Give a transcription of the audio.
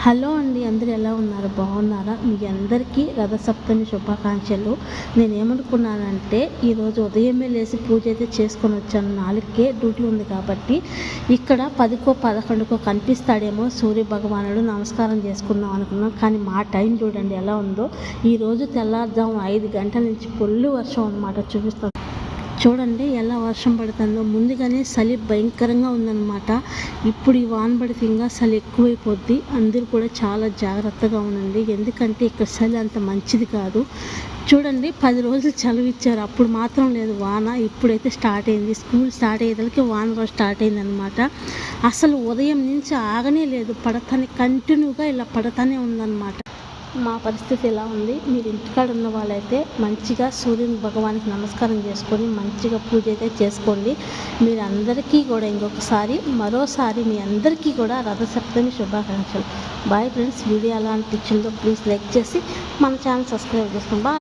Hello అండి, అందరూ ఎలా ఉన్నారు? బాగున్నారా? మీ అందరికీ రథసప్తమి శుభాకాంక్షలు. నేనేమనుకున్నానంటే ఈరోజు ఉదయమే లేచి పూజ అయితే చేసుకొని వచ్చాను. 4కే డ్యూటీ ఉంది కాబట్టి ఇక్కడ 10కో 11కో కనిపిస్తాడేమో సూర్య భగవానుడు, నమస్కారం చేసుకుందాం అనుకున్నాం. కానీ మా టైం చూడండి ఎలా ఉందో. ఈరోజు తెల్లారుజాము 5 గంటల నుంచి పొల్లు వర్షం అన్నమాట. చూపిస్తాను చూడండి ఎలా వర్షం పడుతుందో. ముందుగానే చలి భయంకరంగా ఉందన్నమాట. ఇప్పుడు ఈ వాన పడితే ఇంకా చలి ఎక్కువైపోద్ది. అందరూ కూడా చాలా జాగ్రత్తగా ఉండండి, ఎందుకంటే ఇక్కడ చలి అంత మంచిది కాదు. చూడండి 10 రోజులు చలివి ఇచ్చారు, అప్పుడు మాత్రం లేదు వాన. ఇప్పుడైతే స్టార్ట్ అయింది, స్కూల్ స్టార్ట్ అయ్యేదానికి వాన కూడా స్టార్ట్ అయింది అనమాట. అసలు ఉదయం నుంచి ఆగనే లేదు, పడతానే కంటిన్యూగా ఇలా పడతానే ఉందన్నమాట. మా పరిస్థితి ఎలా ఉంది? మీరు ఇంటికాడ ఉన్న వాళ్ళైతే మంచిగా సూర్యుని భగవానికి నమస్కారం చేసుకొని మంచిగా పూజ అయితే చేసుకోండి. మీరు అందరికీ కూడా మరోసారి మీ అందరికీ కూడా రథసప్తమి శుభాకాంక్షలు. Bye friends. వీడియో ఎలా అనిపించిందో ప్లీజ్ లైక్ చేసి మన ఛానల్ సబ్స్క్రైబ్ చేసుకోండి. బాయ్.